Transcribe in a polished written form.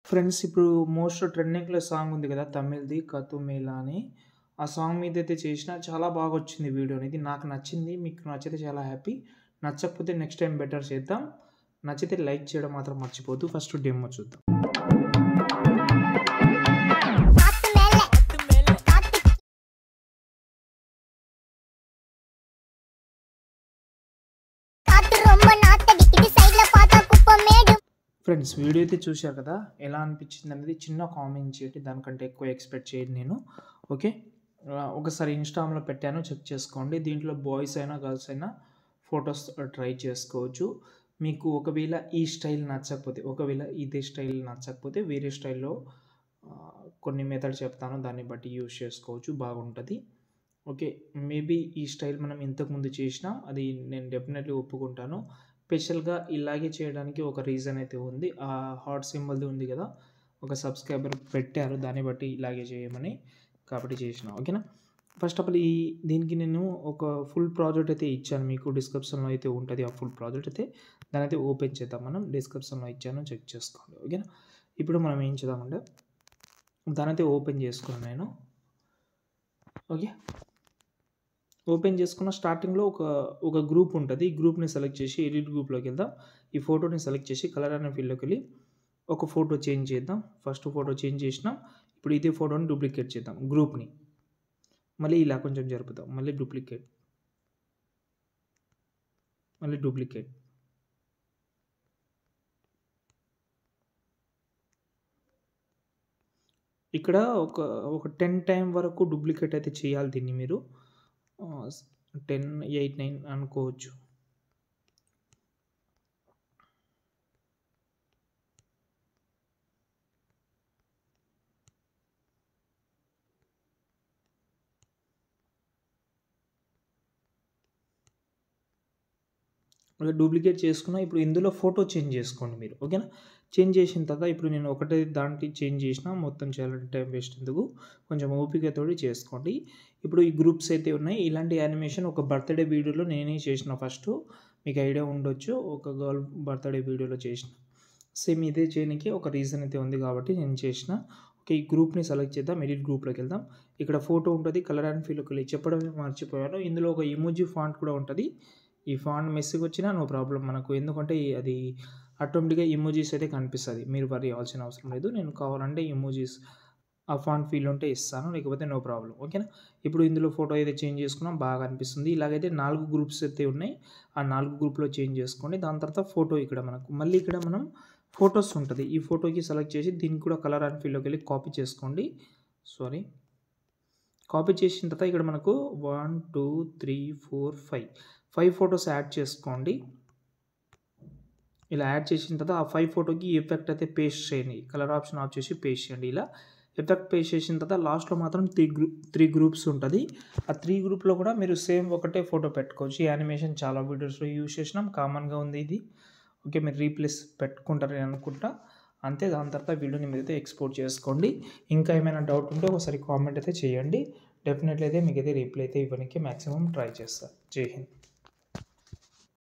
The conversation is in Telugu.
ఫ్రెండ్స్ ఇప్పుడు మోస్ట్ ట్రెండింగ్‌లో సాంగ్ ఉంది కదా! తమిళ్‌ది 'కతుమేలా' అని. ఆ సాంగ్ మీదైతే చేసినా చాలా బాగా వచ్చింది వీడియో అనేది. నాకు నచ్చింది. మీకు నచ్చితే చాలా హ్యాపీ. నచ్చకపోతే నెక్స్ట్ టైమ్ బెటర్ చేద్దాం. నచ్చితే లైక్ చేయడం మాత్రం మర్చిపోవద్దు. ఫస్ట్ డెమో చూద్దాం. ఫ్రెండ్స్ వీడియో అయితే చూశారు కదా! ఎలా అనిపించింది అనేది చిన్న కామెంట్ చేయండి. దానికంటే ఎక్కువ ఎక్స్‌పెక్ట్ చేయను నేను. ఓకే. ఒకసారి ఇన్‌స్టాగ్రామ్‌లో పెట్టాను చెక్ చేసుకోండి. దీంట్లో బాయ్స్ అయినా, గర్ల్స్ అయినా ఫోటోస్ ట్రై చేసుకోవచ్చు. మీకు ఒకవేళ ఈ స్టైల్ నచ్చకపోతే, ఒకవేళ ఇదే స్టైల్ నచ్చకపోతే వేరే స్టైల్‌లో కొన్ని మెథడ్ చెప్తాను. దాన్ని బట్టి యూజ్ చేసుకోవచ్చు. బాగుంటది. ఓకే. మేబీ ఈ స్టైల్ మనం ఇంతకుముందు చేసినాం. అది నేను డెఫినెట్‌లీ ఒప్పుకుంటాను. స్పెషల్‌గా ఇలాగే చేయడానికి ఒక రీజన్ అయితే ఉంది. ఆ హార్ట్ సింబల్‌ది ఉంది కదా! ఒక సబ్‌స్క్రైబర్ పెట్టారు. దాన్ని బట్టి ఇలాగే చేయమని. కాబట్టి చేసినా. ఓకేనా? ఫస్ట్ ఆఫ్ ఆల్ దీనికి నేను ఒక ఫుల్ ప్రాజెక్ట్ అయితే ఇచ్చాను మీకు. డిస్క్రిప్షన్‌లో అయితే ఉంటది ఆ ఫుల్ ప్రాజెక్ట్ అయితే. దాన్నైతే ఓపెన్ చేద్దాం మనం. డిస్క్రిప్షన్‌లో ఇచ్చాను చెక్ చేసుకోండి. ఓకేనా? ఇప్పుడు మనం ఏం చేద్దామంటే దాన్నైతే ఓపెన్ చేసుకున్నాను నేను. ఓకే. ఓపెన్ చేసుకున్న స్టార్టింగ్‌లో ఒక గ్రూప్ ఉంటది. ఈ గ్రూప్‌ని సెలెక్ట్ చేసి ఎడిట్ గ్రూప్‌లోకి వెళ్దాం. ఈ ఫోటోని సెలెక్ట్ చేసి కలర్ అనే ఫీల్డ్‌లోకి వెళ్ళి ఒక ఫోటో చేంజ్ చేద్దాం. ఫస్ట్ ఫోటో చేంజ్ చేసినాం. ఇప్పుడు ఇదే ఫోటోని డూప్లికేట్ చేద్దాం గ్రూప్‌ని. మళ్ళీ ఇలా కొంచెం జరుపుదాం. మళ్ళీ డూప్లికేట్. మళ్ళీ డూప్లికేట్. ఇక్కడ ఒక 10 టైమ్ వరకు డూప్లికేట్ అయితే చేయాలి దీన్ని మీరు. 10, 8, 9 అనుకోవచ్చు. అలా డూప్లికేట్ చేసుకున్న ఇప్పుడు ఇందులో ఫోటో చేంజ్ చేసుకోండి మీరు. ఓకేనా? చేంజ్ చేసిన తర్వాత ఇప్పుడు నేను ఒకటే దాంట్లో చేంజ్ చేసినా మొత్తం చేయాలంటే టైం వేస్ట్ ఎందుకు. కొంచెం ఓపికతోటి చేసుకోండి. ఇప్పుడు ఈ గ్రూప్స్ అయితే ఉన్నాయి. ఇలాంటి యానిమేషన్ ఒక బర్త్‌డే వీడియోలో నేనే చేసిన ఫస్టు. మీకు ఐడియా ఉండొచ్చు. ఒక గర్ల్ బర్త్‌డే వీడియోలో చేసిన. సేమ్ ఇదే చేయనీకి ఒక రీజన్ అయితే ఉంది కాబట్టి నేను చేసిన. ఓకే. ఈ గ్రూప్‌ని సెలెక్ట్ చేద్దాం. ఎడిట్ గ్రూప్‌లోకి వెళ్దాం. ఇక్కడ ఫోటో ఉంటది. కలర్ అండ్ ఫీల్‌లోకి వెళ్ళి చెప్పడమే మర్చిపోయాను. ఇందులో ఒక ఎమోజి ఫాంట్ కూడా ఉంటది. ఈ ఫాంట్ మెస్సిగొచ్చినా నో ప్రాబ్లమ్ మనకు. ఎందుకంటే అది ఆటోమేటిక్‌గా ఎమోజిస్ అయితే కనిపిస్తది. మీరు వర్రీ అవ్వాల్సిన అవసరం లేదు. నేను కావాలంటే ఎమోజిస్ ఆ ఫాంట్ ఫీల్ ఉంటే ఇస్తాను. లేకపోతే నో ప్రాబ్లమ్. ఓకేనా? ఇప్పుడు ఇందులో ఫోటో అయితే చేంజ్ చేసుకున్నాం. బాగా అనిపిస్తుంది. ఇలాగైతే 4 గ్రూప్స్ అయితే ఉన్నాయి. ఆ 4 గ్రూప్‌లో చేంజ్ చేసుకోండి. దాని తర్వాత ఫోటో ఇక్కడ మనకు. మళ్ళీ ఇక్కడ మనం ఫోటోస్ ఉంటది. ఈ ఫోటోకి సెలెక్ట్ చేసి దీనికి కూడా కలర్ అండ్ ఫీల్‌లోకి వెళ్ళి కాపీ చేసుకోండి. సారీ. కాపీ చేసిన తర్వాత ఇక్కడ మనకు 1, 2, 3, 4, 5 ఫోటోస్ యాడ్ చేసుకోండి. ఇలా యాడ్ చేసిన తర్వాత ఆ 5 ఫోటోకి ఎఫెక్ట్ అయితే పేస్ట్ చేయండి. కలర్ ఆప్షన్ ఆఫ్ చేసి పేస్ట్ చేయండి ఇలా. ఎఫెక్ట్ పేస్ట్ చేసిన తర్వాత లాస్ట్‌లో మాత్రం 3 గ్రూప్స్ ఉంటది. ఆ 3 గ్రూప్‌లో కూడా మీరు సేమ్ ఒకటే ఫోటో పెట్టుకోవచ్చు. ఈ యానిమేషన్ చాలా వీడియోస్‌లో యూజ్ చేసినాం. కామన్‌గా ఉంది ఇది. ఓకే. మీరు రీప్లేస్ పెట్టుకుంటారని అనుకుంటా. అంతే. దాని తర్వాత వీడియోని మీరైతే ఎక్స్‌పోర్ట్ చేసుకోండి. ఇంకా ఏమైనా డౌట్ ఉంటే ఒకసారి కామెంట్ అయితే చేయండి. డెఫినెట్‌లీ అయితే మీకైతే రిప్లై అయితే ఇవ్వడానికి మాక్సిమం ట్రై చేస్తా. జై హింద్.